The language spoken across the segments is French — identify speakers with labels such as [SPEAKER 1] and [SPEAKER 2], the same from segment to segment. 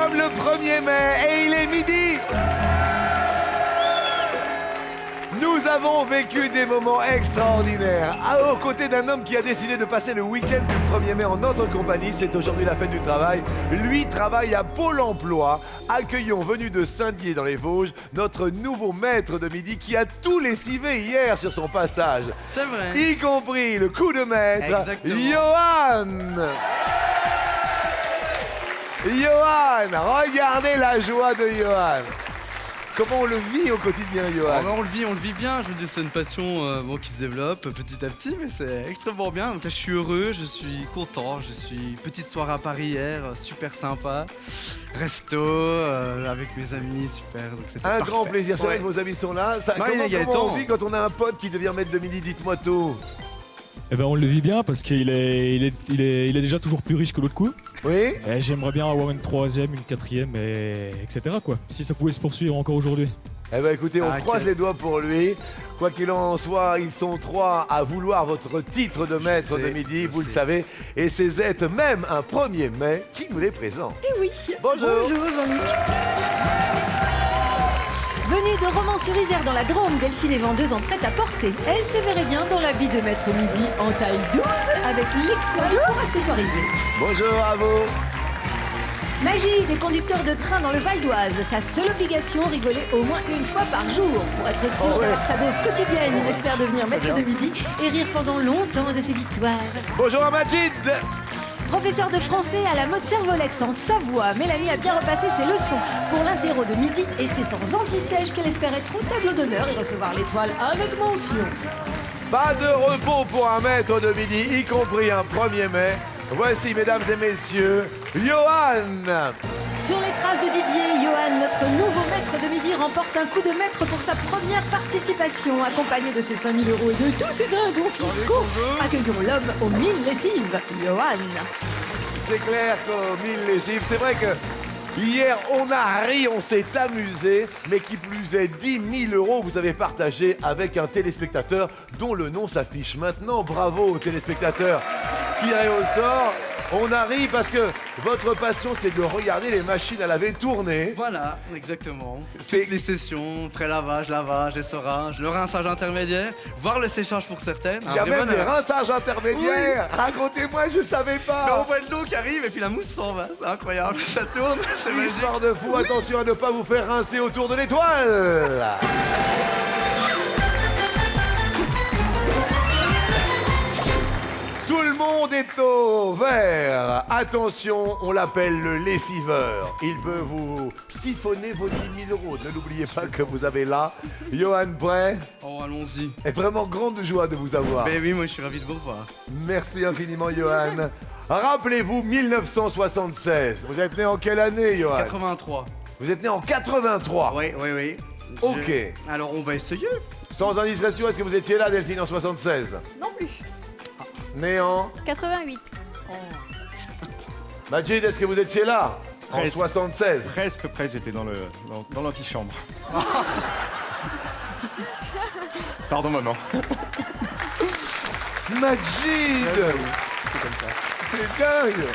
[SPEAKER 1] sommes le 1er mai et il est midi. Nous avons vécu des moments extraordinaires. Aux côtés d'un homme qui a décidé de passer le week-end du 1er mai en notre compagnie, c'est aujourd'hui la fête du travail. Lui travaille à Pôle emploi. Accueillons, venu de Saint-Dié dans les Vosges, notre nouveau maître de midi qui a tout lessivé hier sur son passage.
[SPEAKER 2] C'est vrai.
[SPEAKER 1] Y compris le coup de maître,
[SPEAKER 2] Exactement.
[SPEAKER 1] Johan. Johan, regardez la joie de Johan. Comment on le vit au quotidien, Johan?
[SPEAKER 2] On le vit bien. Je veux dire, c'est une passion qui se développe petit à petit, mais c'est extrêmement bien. Donc là, je suis heureux, je suis content. Je suis petite soirée à Paris hier, super sympa. Resto avec mes amis, super. Donc c'était
[SPEAKER 1] Un
[SPEAKER 2] parfait.
[SPEAKER 1] grand plaisir. C'est vrai
[SPEAKER 2] Ouais.
[SPEAKER 1] que vos amis sont là.
[SPEAKER 2] Non, il y a
[SPEAKER 1] Comment on
[SPEAKER 2] temps.
[SPEAKER 1] vit quand on a un pote qui devient maître de midi? Dites-moi tout.
[SPEAKER 3] Eh ben on le vit bien parce qu'il est déjà toujours plus riche que l'autre coup.
[SPEAKER 1] Oui.
[SPEAKER 3] Et j'aimerais bien avoir une troisième, une quatrième, etc. quoi. Si ça pouvait se poursuivre encore aujourd'hui.
[SPEAKER 1] Eh ben écoutez, on
[SPEAKER 2] Ah,
[SPEAKER 1] croise
[SPEAKER 2] quel-
[SPEAKER 1] les doigts pour lui. Quoi qu'il en soit, ils sont 3 à vouloir votre titre de maître
[SPEAKER 2] sais,
[SPEAKER 1] de midi,
[SPEAKER 2] je
[SPEAKER 1] vous le
[SPEAKER 2] sais.
[SPEAKER 1] savez. Et c'est Z, même un 1er mai, qui nous les présente.
[SPEAKER 4] Eh oui.
[SPEAKER 1] Bonjour.
[SPEAKER 4] Bonjour Jean-Luc. Venue de Romans-sur-Isère dans la Drôme, Delphine est vendeuse en prêt-à-porter. Elle se verrait bien dans l'habit de maître midi en taille 12 avec l'étoile pour accessoiriser.
[SPEAKER 1] Bonjour à vous.
[SPEAKER 4] Magie des conducteurs de train dans le Val d'Oise. Sa seule obligation, rigoler au moins une fois par jour. Pour être sûr
[SPEAKER 1] Oh ouais.
[SPEAKER 4] d'avoir sa dose quotidienne, il espère devenir maître de midi et rire pendant longtemps de ses victoires.
[SPEAKER 1] Bonjour à Majid.
[SPEAKER 4] Professeur de français à la mode Servolex en Savoie, Mélanie a bien repassé ses leçons pour l'interro de midi et c'est sans anti-sèche qu'elle espère être au tableau d'honneur et recevoir l'étoile avec mention.
[SPEAKER 1] Pas de repos pour un maître de midi, y compris un 1er mai. Voici, mesdames et messieurs, Johan.
[SPEAKER 4] Sur les traces de Didier, Johan, notre nouveau maître de midi, remporte un coup de maître pour sa première participation, accompagné de ses 5 000 € et de tous ses dindons fiscaux. Accueillons l'homme aux 1000 lessives, Johan.
[SPEAKER 1] C'est clair qu'au 1000 lessives, c'est vrai que hier on a ri, on s'est amusé, mais qui plus est 10 000 € vous avez partagé avec un téléspectateur dont le nom s'affiche maintenant. Bravo aux téléspectateurs tirés au sort. On a ri parce que votre passion c'est de regarder les machines à laver tourner.
[SPEAKER 2] Voilà, exactement.
[SPEAKER 1] C'est-
[SPEAKER 2] Toutes les sessions, pré-lavage, lavage, essorage, le rinçage intermédiaire, voire le séchage pour certaines.
[SPEAKER 1] Il y a même des rinçages intermédiaires. Racontez-moi, je savais
[SPEAKER 2] Mais on
[SPEAKER 1] pas.
[SPEAKER 2] voit de l'eau qui arrive et puis la mousse s'en va, c'est incroyable. Ça tourne, c'est magique.
[SPEAKER 1] Histoire de fou, attention à ne pas vous faire rincer autour de l'étoile. Tout le monde est au vert. Attention, on l'appelle le lessiveur. Il peut vous siphonner vos 10 000 €. Ne l'oubliez pas que vous avez là Johan Bray.
[SPEAKER 2] Oh, allons-y.
[SPEAKER 1] Est vraiment grande joie de vous avoir.
[SPEAKER 2] Ben oui, moi je suis ravi de vous revoir.
[SPEAKER 1] Merci infiniment, Johan. Rappelez-vous 1976. Vous êtes né en quelle année, Johan?
[SPEAKER 2] 83.
[SPEAKER 1] Vous êtes né en 83.
[SPEAKER 2] Oui, oui, oui.
[SPEAKER 1] Ok.
[SPEAKER 2] Alors on va essayer.
[SPEAKER 1] Sans indiscrétion, est-ce que vous étiez là, Delphine, en 76?
[SPEAKER 5] Non plus.
[SPEAKER 1] Né en...
[SPEAKER 5] 88.
[SPEAKER 1] Majid, est-ce que vous étiez là? En
[SPEAKER 6] Presque.
[SPEAKER 1] 76.
[SPEAKER 6] Presque, j'étais dans l'antichambre. Pardon, maman.
[SPEAKER 1] Majid!
[SPEAKER 6] C'est comme ça.
[SPEAKER 1] C'est dingue!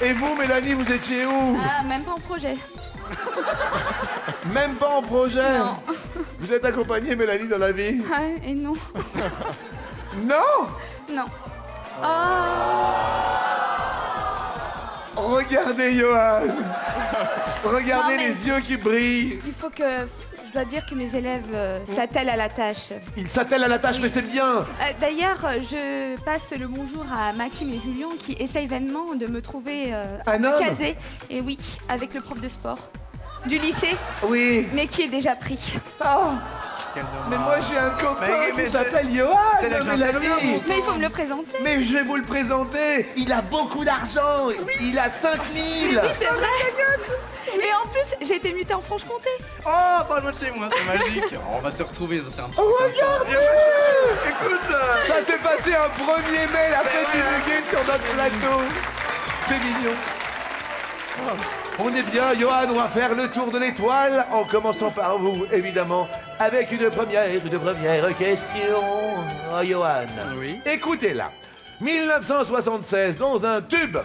[SPEAKER 1] Et vous, Mélanie, vous étiez où?
[SPEAKER 5] Ah, même pas en projet.
[SPEAKER 1] Même pas en projet?
[SPEAKER 5] Non.
[SPEAKER 1] Vous êtes accompagnée, Mélanie, dans la vie?
[SPEAKER 5] Ah, et non.
[SPEAKER 1] Non!
[SPEAKER 5] Non.
[SPEAKER 1] Regardez, Johan! Regardez
[SPEAKER 5] Non, mais-
[SPEAKER 1] les yeux qui brillent!
[SPEAKER 5] Il faut que. Je dois dire que mes élèves s'attellent à la tâche.
[SPEAKER 1] Ils s'attellent à la tâche,
[SPEAKER 5] Oui.
[SPEAKER 1] mais c'est bien!
[SPEAKER 5] D'ailleurs, je passe le bonjour à Maxime et Julien qui essayent vainement de me trouver
[SPEAKER 1] Un homme?
[SPEAKER 5] casé. Et oui, avec le prof de sport du lycée,
[SPEAKER 1] Oui!
[SPEAKER 5] mais qui est déjà pris.
[SPEAKER 1] Oh,
[SPEAKER 2] Quel
[SPEAKER 1] mais moi j'ai un copain
[SPEAKER 2] Mais
[SPEAKER 1] qui
[SPEAKER 2] c'est-
[SPEAKER 1] s'appelle Johan,
[SPEAKER 2] c'est la
[SPEAKER 1] Mélanie!
[SPEAKER 5] Mais il faut me le présenter.
[SPEAKER 1] Mais je vais vous le présenter! Il a beaucoup d'argent! Il a 5 000!
[SPEAKER 5] Oui, c'est vrai. Et en plus, j'ai été mutée en Franche-Comté.
[SPEAKER 2] Oh, parle-moi de chez moi, c'est magique. On va se retrouver, ça c'est un petit
[SPEAKER 1] Oh,
[SPEAKER 2] peu.
[SPEAKER 1] regardez!
[SPEAKER 2] Écoute,
[SPEAKER 1] Ça s'est passé un 1er mai, la fête du muguet sur notre plateau. C'est mignon. Oh, on est bien, Johan, on va faire le tour de l'étoile, en commençant par vous, évidemment, avec une première question. Oh, Johan.
[SPEAKER 2] Oui.
[SPEAKER 1] Écoutez-la. 1976, dans un tube.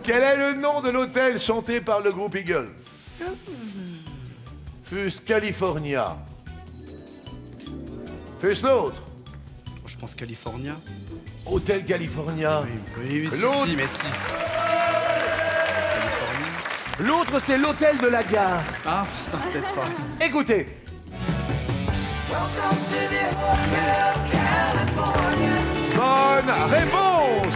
[SPEAKER 1] Quel est le nom de l'hôtel chanté par le groupe Eagles? Fus California. Fus l'autre.
[SPEAKER 2] Je pense California.
[SPEAKER 1] Hôtel California.
[SPEAKER 2] Oui,
[SPEAKER 1] L'autre.
[SPEAKER 2] si, mais si.
[SPEAKER 1] L'autre, c'est l'hôtel de la gare.
[SPEAKER 2] Ah, putain, peut-être pas.
[SPEAKER 1] Écoutez. Bonne réponse.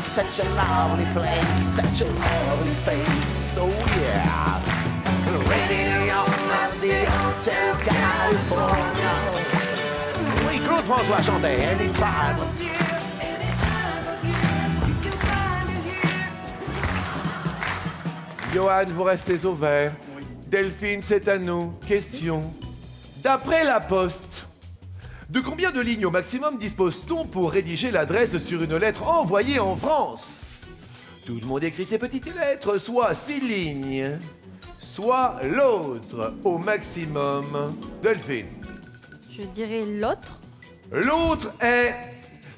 [SPEAKER 1] Such a lovely place, such a lovely face, oh yeah. Radio on the Hotel California. Oui, Claude François chantait Anytime. Johan, vous restez au vert. Delphine, c'est à nous. Question. D'après la Poste, de combien de lignes au maximum dispose-t-on pour rédiger l'adresse sur une lettre envoyée en France? Tout le monde écrit ses petites lettres, soit 6 lignes, soit l'autre au maximum. Delphine.
[SPEAKER 7] Je dirais l'autre.
[SPEAKER 1] L'autre est...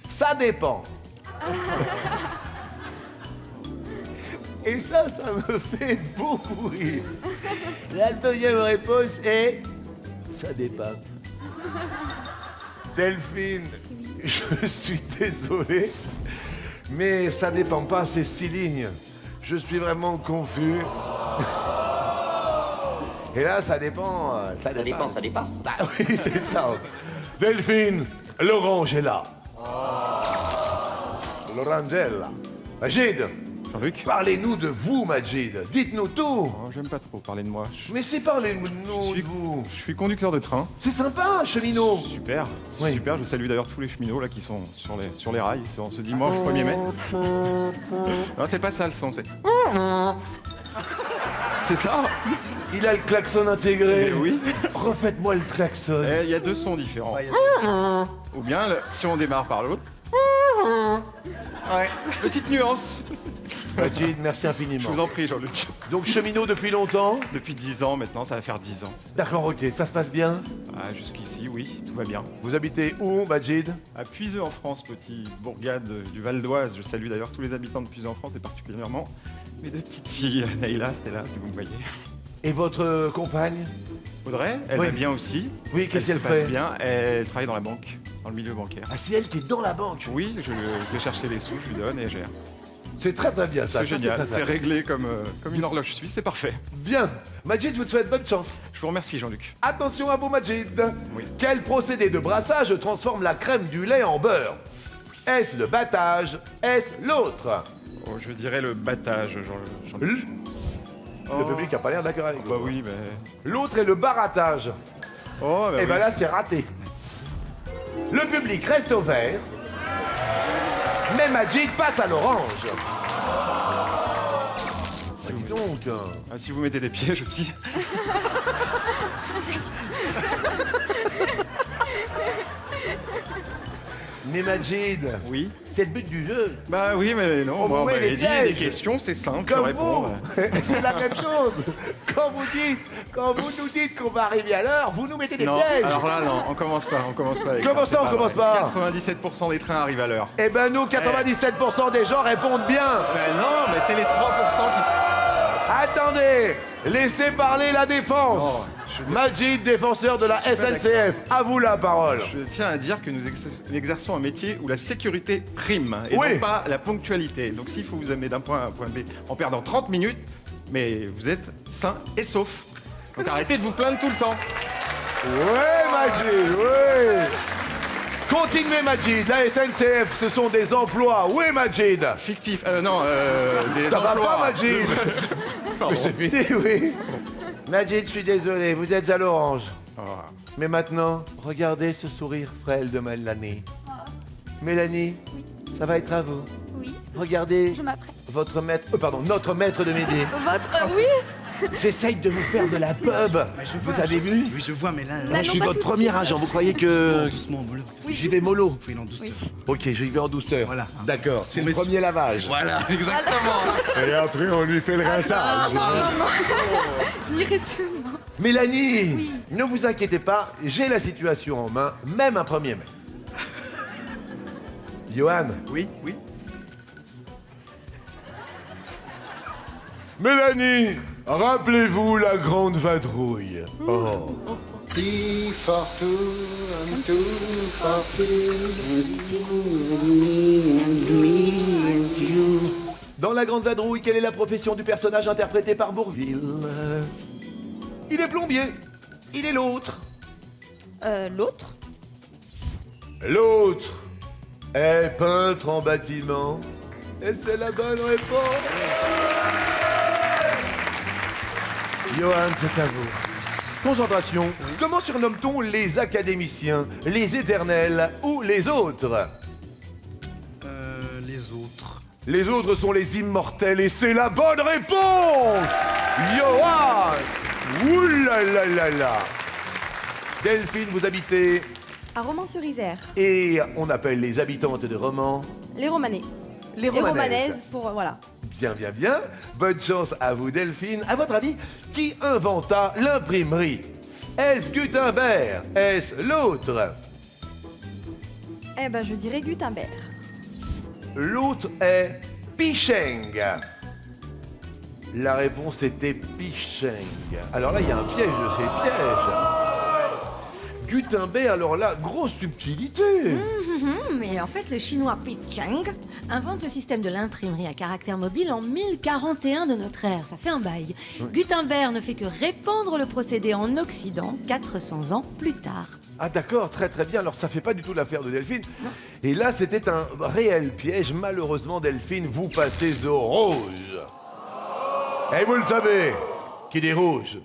[SPEAKER 1] ça dépend. Et ça me fait beaucoup rire. La deuxième réponse est... ça dépend. Delphine, je suis désolé, mais ça dépend pas, c'est 6 lignes. Je suis vraiment confus. Et là, ça dépend... ça dépasse. Ah oui, c'est ça. Delphine, l'orange est là. L'orange est là. Majid,
[SPEAKER 6] Jean-Luc.
[SPEAKER 1] parlez-nous de vous, Majid. Dites-nous tout.
[SPEAKER 6] Oh, j'aime pas trop parler de moi.
[SPEAKER 1] Mais c'est parlez-nous
[SPEAKER 6] suis-
[SPEAKER 1] de vous.
[SPEAKER 6] Je suis conducteur de train.
[SPEAKER 1] C'est sympa, cheminot.
[SPEAKER 6] Super, c'est
[SPEAKER 1] Oui.
[SPEAKER 6] super. Je salue d'ailleurs tous les cheminots là qui sont sur les rails ce dimanche 1er mai. Non, c'est pas ça le son, c'est. C'est ça.
[SPEAKER 1] Il a le klaxon intégré.
[SPEAKER 6] Eh oui.
[SPEAKER 1] Refaites-moi le klaxon.
[SPEAKER 6] Eh, il y a 2 sons différents. Ou bien si on démarre par l'autre. Ouais. Petite nuance.
[SPEAKER 1] Majid, merci
[SPEAKER 6] Je
[SPEAKER 1] infiniment.
[SPEAKER 6] vous en prie, Jean-Luc.
[SPEAKER 1] Donc cheminot depuis longtemps.
[SPEAKER 6] Depuis 10 ans maintenant, ça va faire 10 ans.
[SPEAKER 1] D'accord, ok, ça se passe bien.
[SPEAKER 6] Ah, jusqu'ici, oui, tout va bien.
[SPEAKER 1] Vous habitez où, Majid?
[SPEAKER 6] À Puiseux en France, petite bourgade du Val d'Oise. Je salue d'ailleurs tous les habitants de Puiseux en France et particulièrement mes 2 petites filles, Naïla, Stella, si vous me voyez.
[SPEAKER 1] Et votre compagne?
[SPEAKER 6] Audrey, elle
[SPEAKER 1] Oui.
[SPEAKER 6] va bien aussi.
[SPEAKER 1] Oui, qu'est-ce qu'elle
[SPEAKER 6] se passe
[SPEAKER 1] fait?
[SPEAKER 6] bien. Elle travaille dans la banque, dans le milieu bancaire.
[SPEAKER 1] Ah, c'est elle qui est dans la banque.
[SPEAKER 6] Oui, je vais chercher les sous, je lui donne et elle gère.
[SPEAKER 1] C'est très très bien ça.
[SPEAKER 6] C'est
[SPEAKER 1] ça,
[SPEAKER 6] génial,
[SPEAKER 1] très,
[SPEAKER 6] c'est
[SPEAKER 1] très
[SPEAKER 6] réglé comme une horloge suisse, c'est parfait.
[SPEAKER 1] bien. Majid, je vous souhaite bonne chance.
[SPEAKER 6] Je vous remercie, Jean-Luc.
[SPEAKER 1] Attention à vous, Majid.
[SPEAKER 6] Oui.
[SPEAKER 1] Quel procédé de brassage transforme la crème du lait en beurre? Est-ce le battage? Est-ce l'autre?
[SPEAKER 6] Oh, je dirais le battage, Jean-Luc.
[SPEAKER 1] Le public a pas l'air d'accord avec vous.
[SPEAKER 6] Bah oui, mais...
[SPEAKER 1] L'autre est le barattage.
[SPEAKER 6] Oh, bah
[SPEAKER 1] Et
[SPEAKER 6] oui.
[SPEAKER 1] ben là, c'est raté. Le public reste au vert. Mais Majid passe à l'orange. Dis donc.
[SPEAKER 6] Ah, si vous mettez des pièges aussi.
[SPEAKER 1] Mais Majid,
[SPEAKER 6] Oui.
[SPEAKER 1] c'est le but du jeu.
[SPEAKER 6] Bah oui, mais non,
[SPEAKER 1] On
[SPEAKER 6] moi,
[SPEAKER 1] vous
[SPEAKER 6] on
[SPEAKER 1] met
[SPEAKER 6] m'avait
[SPEAKER 1] des
[SPEAKER 6] dit
[SPEAKER 1] pièges.
[SPEAKER 6] des questions, c'est simple, je
[SPEAKER 1] Comme
[SPEAKER 6] réponds.
[SPEAKER 1] vous. C'est la même chose. Quand vous nous dites qu'on va arriver à l'heure, vous nous mettez des
[SPEAKER 6] Non,
[SPEAKER 1] pièges.
[SPEAKER 6] alors là, non, on commence pas avec
[SPEAKER 1] Comment ça,
[SPEAKER 6] c'est
[SPEAKER 1] on
[SPEAKER 6] pas
[SPEAKER 1] commence
[SPEAKER 6] vrai.
[SPEAKER 1] pas
[SPEAKER 6] 97% des trains arrivent à l'heure.
[SPEAKER 1] Eh ben nous, 97% des gens répondent bien.
[SPEAKER 6] Ben non, mais c'est les 3% qui...
[SPEAKER 1] Attendez, laissez parler la défense.
[SPEAKER 6] Non,
[SPEAKER 1] Majid, défenseur de la SNCF, à vous la parole.
[SPEAKER 6] Je tiens à dire que nous exerçons un métier où la sécurité prime et
[SPEAKER 1] Oui.
[SPEAKER 6] non pas la ponctualité. Donc s'il faut vous amener d'un point A à un point B en perdant 30 minutes, mais vous êtes sain et sauf. Donc arrêtez de vous plaindre tout le temps.
[SPEAKER 1] Ouais, Majid, ouais. Continuez, Majid. La SNCF, ce sont des emplois. Oui, Majid.
[SPEAKER 6] Fictif, non, des
[SPEAKER 1] Ça va
[SPEAKER 6] emplois.
[SPEAKER 1] pas, Majid.
[SPEAKER 6] Pardon.
[SPEAKER 1] Mais c'est fini, oui. Majid, je suis désolé, vous êtes à l'orange.
[SPEAKER 6] Oh.
[SPEAKER 1] Mais maintenant, regardez ce sourire frêle de Mélanie. Mélanie, ça va être à vous.
[SPEAKER 5] Oui,
[SPEAKER 1] Regardez
[SPEAKER 5] je m'apprête.
[SPEAKER 1] votre maître, notre maître de midi.
[SPEAKER 5] Votre. Oui.
[SPEAKER 1] J'essaye de vous faire de la pub. Vous avez vu?
[SPEAKER 2] Oui, je vois, mais là.
[SPEAKER 5] N'allons
[SPEAKER 1] Je suis
[SPEAKER 5] pas
[SPEAKER 1] votre
[SPEAKER 5] tout de
[SPEAKER 1] premier
[SPEAKER 5] suite.
[SPEAKER 1] agent. Vous croyez que
[SPEAKER 2] Doucement, mollo.
[SPEAKER 5] Oui,
[SPEAKER 1] j'y vais mollo?
[SPEAKER 2] Faut y aller en douceur.
[SPEAKER 5] Oui.
[SPEAKER 1] Ok, j'y vais en douceur.
[SPEAKER 2] Voilà.
[SPEAKER 1] D'accord. C'est le
[SPEAKER 2] Mais-
[SPEAKER 1] premier lavage.
[SPEAKER 2] Voilà, exactement.
[SPEAKER 1] Et après, on lui fait le rinçage.
[SPEAKER 5] Non, Ni récemment.
[SPEAKER 1] Mélanie,
[SPEAKER 5] Oui.
[SPEAKER 1] ne vous inquiétez pas, j'ai la situation en main, même un 1er mai. Johan.
[SPEAKER 2] Oui.
[SPEAKER 1] Mélanie, rappelez-vous la grande vadrouille. Oh. Dans la grande vadrouille, quelle est la profession du personnage interprété par Bourvil? Il est plombier. Il est l'autre.
[SPEAKER 7] L'autre.
[SPEAKER 1] L'autre est peintre en bâtiment. Et c'est la bonne réponse. Johan, c'est à vous. Concentration. Comment surnomme-t-on les académiciens, les éternels ou les autres?
[SPEAKER 2] Les autres.
[SPEAKER 1] Les autres sont les immortels et c'est la bonne réponse. Johan. Ouh-là-là-là-là. Delphine, vous habitez
[SPEAKER 7] À Romans-sur-Isère.
[SPEAKER 1] et on appelle les habitantes de Romans
[SPEAKER 7] Les Romanais.
[SPEAKER 1] les
[SPEAKER 7] Les
[SPEAKER 1] Romanaises.
[SPEAKER 7] Romanaises pour. Voilà.
[SPEAKER 1] Bien, bien, bien. Bonne chance à vous, Delphine. À votre avis, qui inventa l'imprimerie? Est-ce Gutenberg? Est-ce l'autre?
[SPEAKER 7] Eh ben, je dirais Gutenberg.
[SPEAKER 1] L'autre est Picheng. La réponse était Picheng. Alors là, il y a un piège de ces pièges. Gutenberg, alors là, grosse subtilité.
[SPEAKER 4] Mais en fait, le chinois Pi Cheng invente le système de l'imprimerie à caractère mobile en 1041 de notre ère. Ça fait un bail. Gutenberg ne fait que répandre le procédé en Occident 400 ans plus tard.
[SPEAKER 1] Ah d'accord, très très bien. Alors ça fait pas du tout l'affaire de Delphine. Et là, c'était un réel piège. Malheureusement, Delphine, vous passez au rouge. Et vous le savez, qui dit rouge,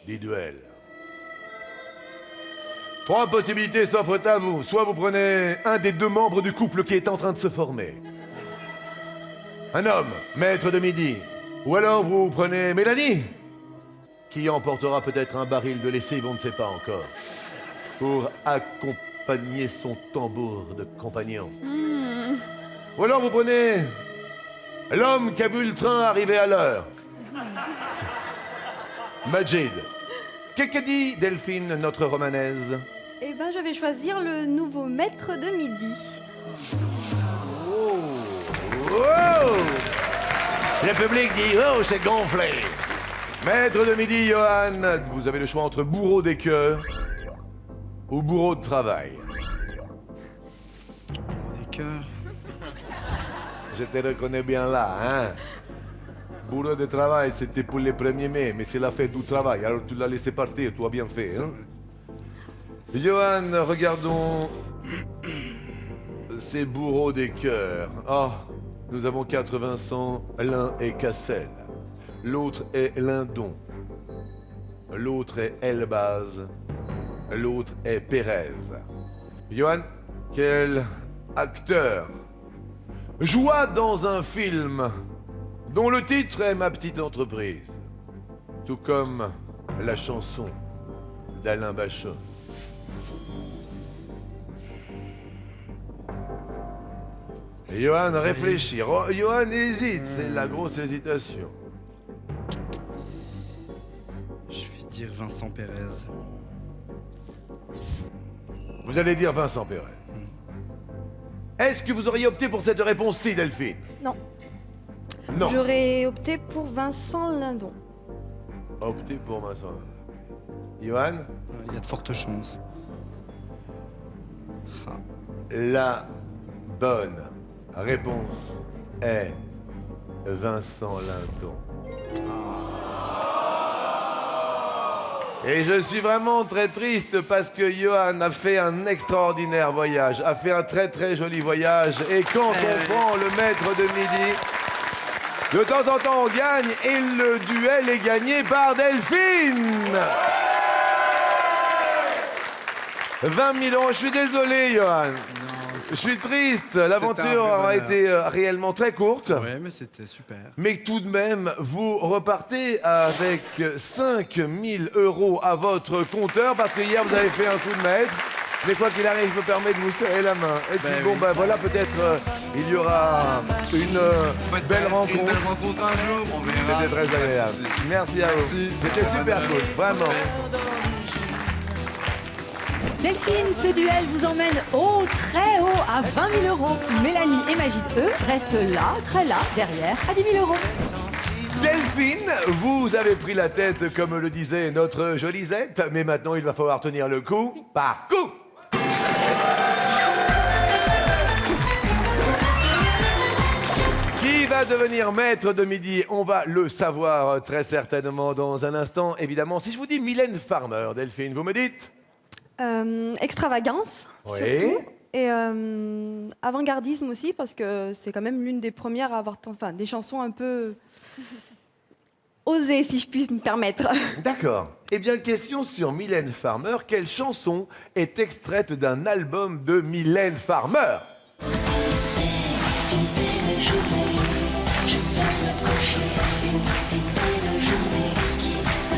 [SPEAKER 1] dit duel. 3 possibilités s'offrent à vous. Soit vous prenez un des 2 membres du couple qui est en train de se former. Un homme, maître de midi. Ou alors vous prenez Mélanie, qui emportera peut-être un baril de lessive, on ne sait pas encore, pour accompagner son tambour de compagnon. Ou alors vous prenez l'homme qui a vu le train arriver à l'heure. Majid. Qu'a dit Delphine, notre romanaise?
[SPEAKER 7] Eh ben, je vais choisir le nouveau maître de midi.
[SPEAKER 1] Oh! Le public dit « Oh, c'est gonflé !» Maître de midi, Johan, vous avez le choix entre bourreau des cœurs ou bourreau de travail.
[SPEAKER 2] Les cœurs.
[SPEAKER 1] Je te reconnais bien là, hein? Bourreau de travail, c'était pour les 1er mai, mais c'est la fête du travail, alors tu l'as laissé partir, tu as bien fait, hein? Johan, regardons ces bourreaux des cœurs. Oh, nous avons 4 Vincent, l'un est Cassel, l'autre est Lindon, l'autre est Elbaz, l'autre est Pérez. Johan, quel acteur joua dans un film dont le titre est Ma petite entreprise, tout comme la chanson d'Alain Bachung? Johan réfléchit. Johan hésite, c'est la grosse hésitation.
[SPEAKER 2] Je vais dire Vincent Pérez.
[SPEAKER 1] Vous allez dire Vincent Pérez. Est-ce que vous auriez opté pour cette réponse-ci, Delphine?
[SPEAKER 7] Non.
[SPEAKER 1] Non.
[SPEAKER 7] J'aurais opté pour Vincent Lindon.
[SPEAKER 1] Opté pour Vincent. Johan?
[SPEAKER 2] Il y a de fortes chances. Ah.
[SPEAKER 1] La bonne réponse est Vincent Lindon. Et je suis vraiment très triste parce que Johan a fait un extraordinaire voyage, a fait un très très joli voyage. Et quand on prend le maître de midi, de temps en temps on gagne et le duel est gagné par Delphine. 20 000 €, je suis désolé Johan. Je suis triste, l'aventure
[SPEAKER 2] C'était un vrai
[SPEAKER 1] aura
[SPEAKER 2] bonheur.
[SPEAKER 1] été réellement très courte.
[SPEAKER 2] Ouais, mais c'était super.
[SPEAKER 1] Mais tout de même, vous repartez avec 5 000 € à votre compteur parce que hier vous avez fait un coup de maître. Mais quoi qu'il arrive, je me permets de vous serrer la main. Et puis
[SPEAKER 2] Ben
[SPEAKER 1] bon,
[SPEAKER 2] oui.
[SPEAKER 1] ben voilà, peut-être il y aura une belle rencontre.
[SPEAKER 2] Une belle rencontre un jour, on verra.
[SPEAKER 1] C'était très agréable.
[SPEAKER 2] Pas de soucis.
[SPEAKER 1] Merci à vous.
[SPEAKER 2] Merci.
[SPEAKER 1] C'était super cool, vraiment.
[SPEAKER 2] Ouais.
[SPEAKER 4] Delphine, ce duel vous emmène très haut, à 20 000 €. Mélanie et Magid, eux, restent là, très là, derrière, à 10 000 €.
[SPEAKER 1] Delphine, vous avez pris la tête, comme le disait notre jolie Zette, mais maintenant il va falloir tenir le coup par coup. Qui va devenir maître de midi? On va le savoir très certainement dans un instant. Évidemment, si je vous dis Mylène Farmer, Delphine, vous me dites?
[SPEAKER 7] Extravagance,
[SPEAKER 1] Oui.
[SPEAKER 7] surtout. Et avant-gardisme aussi, parce que c'est quand même l'une des premières à avoir des chansons un peu osées, si je puis me permettre.
[SPEAKER 1] D'accord. Eh bien, question sur Mylène Farmer. Quelle chanson est extraite d'un album de Mylène Farmer?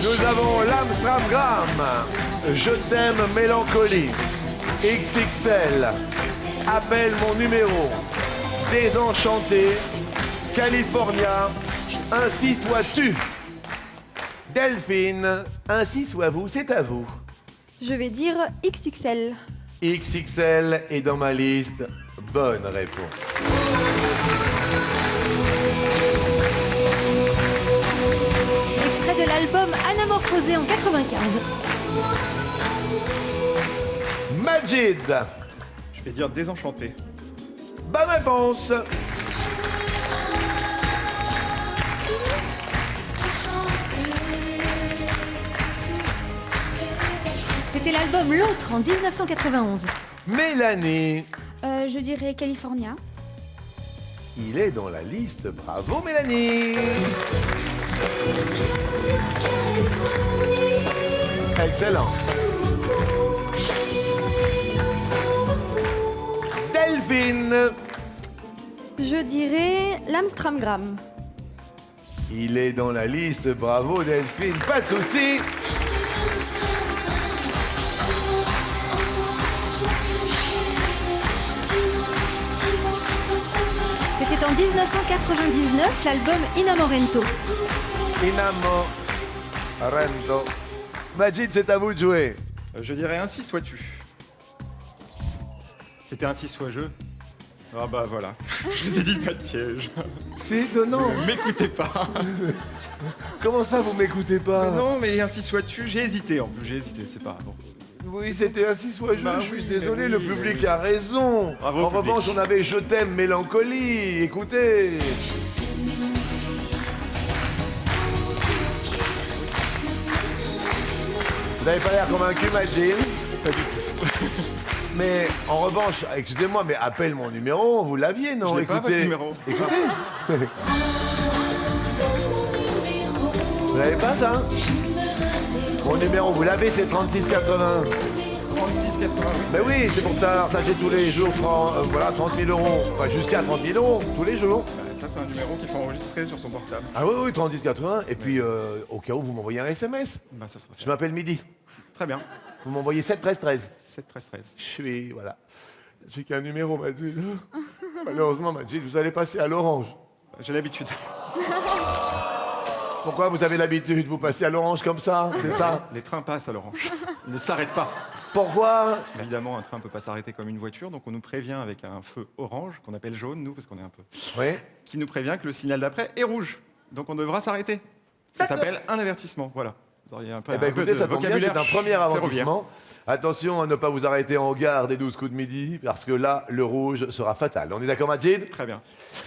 [SPEAKER 1] Nous avons l'Amstramgram, Je t'aime mélancolie, XXL, Appelle mon numéro, Désenchanté, California, Ainsi sois-tu. Delphine, ainsi soit-vous, c'est à vous.
[SPEAKER 7] Je vais dire XXL.
[SPEAKER 1] XXL est dans ma liste. Bonne réponse.
[SPEAKER 4] Extrait de l'album Anamorphosé en 95.
[SPEAKER 1] Majid,
[SPEAKER 6] Je vais dire désenchanté.
[SPEAKER 1] bonne réponse.
[SPEAKER 4] C'était l'album L'autre en 1991.
[SPEAKER 1] Mélanie,
[SPEAKER 5] Je dirais California.
[SPEAKER 1] il est dans la liste. Bravo Mélanie. Excellent. Delphine,
[SPEAKER 7] Je dirais l'Amstramgram.
[SPEAKER 1] il est dans la liste. Bravo Delphine, pas de souci.
[SPEAKER 4] C'était en 1999, l'album Inamorento.
[SPEAKER 1] Inamorento. Majid, c'est à vous de jouer.
[SPEAKER 6] Je dirais ainsi sois-tu. C'était ainsi sois-je. Ah bah voilà, je vous ai dit pas de piège.
[SPEAKER 1] C'est étonnant.
[SPEAKER 6] Ne m'écoutez pas.
[SPEAKER 1] Comment ça, vous m'écoutez pas?
[SPEAKER 6] Non, mais ainsi sois-tu, j'ai hésité en plus, j'ai hésité, c'est pas bon.
[SPEAKER 1] Oui, c'était ainsi soit je.
[SPEAKER 6] Bah
[SPEAKER 1] Je suis
[SPEAKER 6] oui,
[SPEAKER 1] désolé,
[SPEAKER 6] mais
[SPEAKER 1] le
[SPEAKER 6] oui,
[SPEAKER 1] public
[SPEAKER 6] mais
[SPEAKER 1] a raison.
[SPEAKER 6] Bravo,
[SPEAKER 1] En
[SPEAKER 6] public.
[SPEAKER 1] revanche, on avait Je t'aime mélancolie. Écoutez. Vous n'avez pas l'air convaincu, Majid?
[SPEAKER 6] Pas du tout.
[SPEAKER 1] Mais en revanche, excusez-moi, mais appelle mon numéro, vous l'aviez, non?
[SPEAKER 6] Je l'ai pas,
[SPEAKER 1] Écoutez.
[SPEAKER 6] votre numéro.
[SPEAKER 1] Écoutez. Vous l'avez pas, ça? Mon numéro, vous l'avez, c'est 3680.
[SPEAKER 6] 36,88.
[SPEAKER 1] Ben oui, c'est pour partager tous les jours, voilà, 30 000 €. Enfin, jusqu'à 30 000 € tous les jours.
[SPEAKER 6] Bah, ça, c'est un numéro qu'il faut enregistrer sur son portable.
[SPEAKER 1] Ah oui, oui, 30-10-80. Et puis, au cas où, vous m'envoyez un SMS.
[SPEAKER 6] Bah, ça sera fait.
[SPEAKER 1] Je m'appelle Midi.
[SPEAKER 6] Très bien.
[SPEAKER 1] Vous m'envoyez 7 13 13.
[SPEAKER 6] 7 13 13.
[SPEAKER 1] Je suis, voilà. J'ai qu'un numéro, Majid. Malheureusement, Majid, vous allez passer à l'orange.
[SPEAKER 6] J'ai l'habitude.
[SPEAKER 1] Pourquoi vous avez l'habitude? Vous passez à l'orange comme ça, c'est ça?
[SPEAKER 6] Les trains passent à l'orange. Ils ne s'arrêtent pas.
[SPEAKER 1] Pourquoi?
[SPEAKER 6] Évidemment, un train ne peut pas s'arrêter comme une voiture, donc on nous prévient avec un feu orange, qu'on appelle jaune, nous, parce qu'on est un peu...
[SPEAKER 1] Oui.
[SPEAKER 6] qui nous prévient que le signal d'après est rouge. Donc on devra s'arrêter. Ça s'appelle un avertissement, voilà. Vous auriez un peu,
[SPEAKER 1] Eh ben,
[SPEAKER 6] un peu
[SPEAKER 1] écoutez,
[SPEAKER 6] de
[SPEAKER 1] ça tombe bien, c'est
[SPEAKER 6] vocabulaire
[SPEAKER 1] un premier
[SPEAKER 6] ferroviaire.
[SPEAKER 1] avertissement. Attention à ne pas vous arrêter en gare des 12 coups de midi, parce que là, le rouge sera fatal. On est d'accord, Majid?
[SPEAKER 6] Très bien.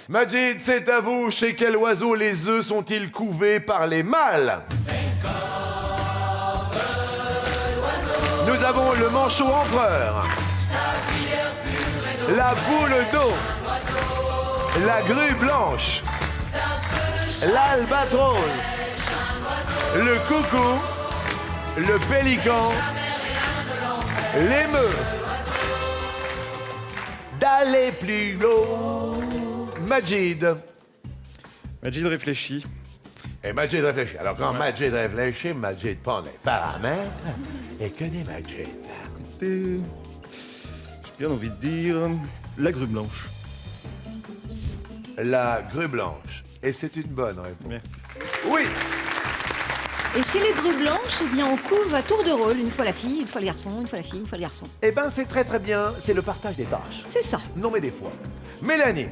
[SPEAKER 1] Majid, c'est à vous. Chez quel oiseau les œufs sont-ils couvés par les mâles? Nous avons le manchot empereur, la boule d'eau, la grue blanche, l'albatros, le coucou, le pélican, l'émeu. D'aller plus haut. Majid.
[SPEAKER 6] Majid réfléchit.
[SPEAKER 1] Et Majid réfléchit. Alors quand Majid réfléchit, Majid prend les paramètres et que des Majid.
[SPEAKER 6] Écoutez, j'ai bien envie de dire la grue blanche.
[SPEAKER 1] La grue blanche. Et c'est une bonne réponse.
[SPEAKER 6] Merci.
[SPEAKER 1] Oui.
[SPEAKER 4] Et chez les grues blanches, eh bien, on couve à tour de rôle. Une fois la fille, une fois le garçon, une fois la fille, une fois le garçon.
[SPEAKER 1] Eh ben, c'est très très bien, c'est le partage des tâches.
[SPEAKER 4] C'est ça.
[SPEAKER 1] Non mais des fois. Mélanie,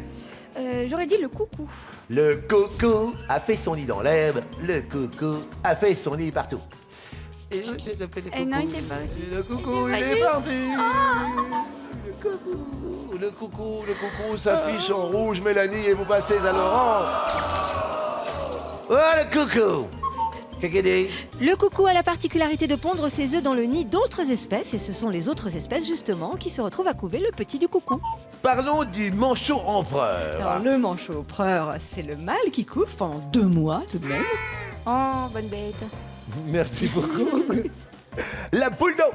[SPEAKER 5] J'aurais dit le coucou.
[SPEAKER 1] le coco a fait son nid dans l'herbe, le coco a fait son nid partout. Et
[SPEAKER 5] non, il est pas.
[SPEAKER 1] Le coucou, il est parti. Le coucou s'affiche en rouge, Mélanie, et vous passez à l'orange. Oh, le coucou. Qu'est-ce qu'il dit?
[SPEAKER 4] Le coucou a la particularité de pondre ses œufs dans le nid d'autres espèces, et ce sont les autres espèces, justement, qui se retrouvent à couver le petit du coucou.
[SPEAKER 1] Parlons du manchot empereur.
[SPEAKER 4] Alors, le manchot empereur, c'est le mâle qui couve pendant 2 mois, tout de même.
[SPEAKER 5] Oh, bonne bête.
[SPEAKER 1] Merci beaucoup. La poule d'eau.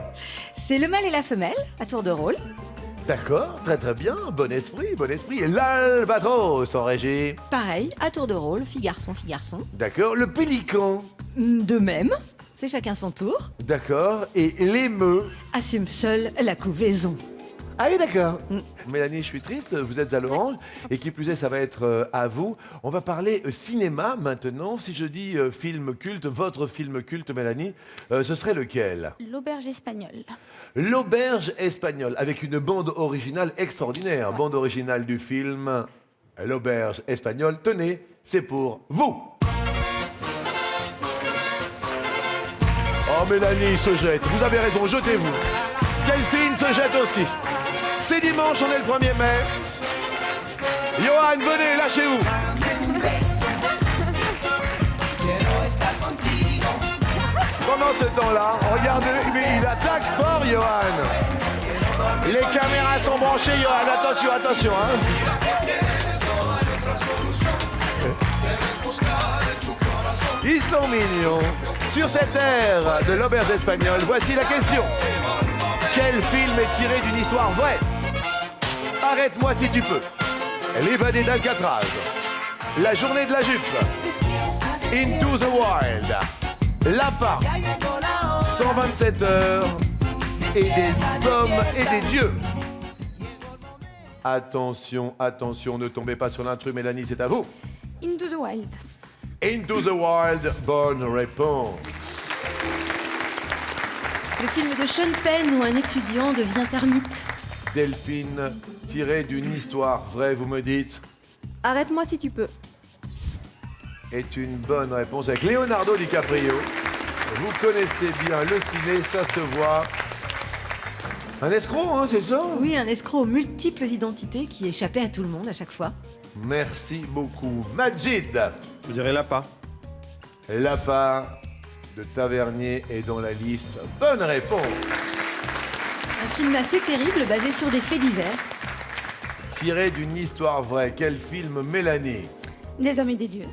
[SPEAKER 4] C'est le mâle et la femelle, à tour de rôle.
[SPEAKER 1] D'accord, très très bien, bon esprit, bon esprit. Et l'albatros en régie.
[SPEAKER 4] Pareil, à tour de rôle, fille-garçon, fille-garçon.
[SPEAKER 1] D'accord, le pélican.
[SPEAKER 4] De même, c'est chacun son tour.
[SPEAKER 1] D'accord, et l'émeu.
[SPEAKER 4] Assume seul la couvaison.
[SPEAKER 1] Ah oui, d'accord. Mélanie, je suis triste, vous êtes à l'orange. Et qui plus est, ça va être à vous. On va parler cinéma maintenant. Si je dis film culte, votre film culte, Mélanie, ce serait lequel?
[SPEAKER 5] L'auberge espagnole.
[SPEAKER 1] L'auberge espagnole, avec une bande originale extraordinaire. Bande originale du film L'auberge espagnole. Tenez, c'est pour vous. Oh, Mélanie se jette. Vous avez raison, jetez-vous. Delphine se jette aussi. C'est dimanche, on est le 1er mai. Johan, venez, lâchez-vous. Pendant ce temps-là, regardez, mais il attaque fort, Johan. Les caméras sont branchées, Johan. Attention, attention. Ils sont mignons. Sur cette aire de l'auberge espagnole, voici la question. Quel film est tiré d'une histoire vraie? Arrête-moi si tu peux. L'évadé d'Alcatraz. La journée de la jupe. Into the Wild. Lapin. 127 heures. Et des hommes et des dieux. Attention, attention, ne tombez pas sur l'intrus, Mélanie, c'est à vous.
[SPEAKER 5] Into the Wild.
[SPEAKER 1] Into the Wild, bonne réponse.
[SPEAKER 4] Le film de Sean Penn où un étudiant devient ermite.
[SPEAKER 1] Delphine, tiré d'une histoire vraie, vous me dites,
[SPEAKER 7] Arrête-moi si tu peux.
[SPEAKER 1] est une bonne réponse avec Leonardo DiCaprio. Vous connaissez bien le ciné, ça se voit. Un escroc, hein, c'est ça?
[SPEAKER 4] Oui, un escroc aux multiples identités qui échappait à tout le monde à chaque fois.
[SPEAKER 1] Merci beaucoup. Majid,
[SPEAKER 6] Je dirais Lapin.
[SPEAKER 1] Lapin de Tavernier est dans la liste. Bonne réponse.
[SPEAKER 4] Un film assez terrible basé sur des faits divers.
[SPEAKER 1] Tiré d'une histoire vraie, quel film, Mélanie?
[SPEAKER 5] Des hommes et des dieux.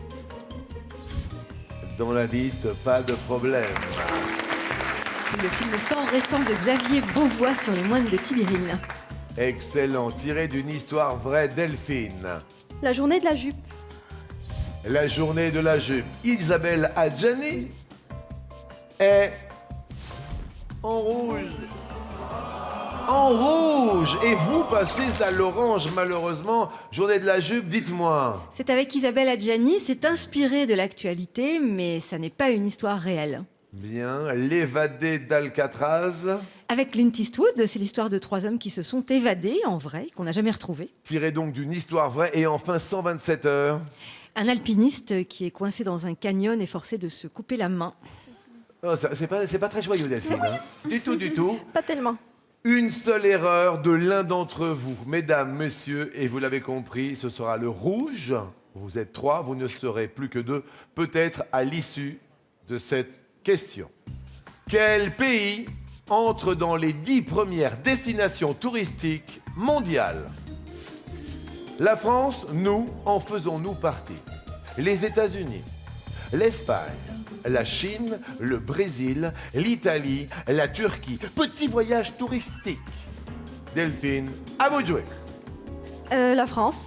[SPEAKER 1] Dans la liste, pas de problème.
[SPEAKER 4] Le film fort récent de Xavier Beauvois sur les moines de Tibérine.
[SPEAKER 1] Excellent, tiré d'une histoire vraie, Delphine.
[SPEAKER 7] La journée de la jupe.
[SPEAKER 1] La journée de la jupe. Isabelle Adjani est en rouge. En rouge. Et vous passez à l'orange, malheureusement. Journée de la jupe, dites-moi.
[SPEAKER 4] C'est avec Isabelle Adjani, c'est inspiré de l'actualité, mais ça n'est pas une histoire réelle.
[SPEAKER 1] Bien, l'évadé d'Alcatraz,
[SPEAKER 4] Avec Clint Eastwood, c'est l'histoire de 3 hommes qui se sont évadés en vrai, qu'on n'a jamais retrouvés.
[SPEAKER 1] tiré donc d'une histoire vraie. Et enfin, 127 heures.
[SPEAKER 4] Un alpiniste qui est coincé dans un canyon et forcé de se couper la main.
[SPEAKER 1] Oh, c'est pas très joyeux, Delphine. Hein. Du tout, du tout.
[SPEAKER 7] Pas tellement.
[SPEAKER 1] Une seule erreur de l'un d'entre vous, mesdames, messieurs, et vous l'avez compris, ce sera le rouge. Vous êtes 3, vous ne serez plus que 2, peut-être à l'issue de cette question. Quel pays entre dans les 10 premières destinations touristiques mondiales? La France, nous, en faisons-nous partie? Les États-Unis, l'Espagne, la Chine, le Brésil, l'Italie, la Turquie. Petit voyage touristique. Delphine, à vous de jouer.
[SPEAKER 7] La France.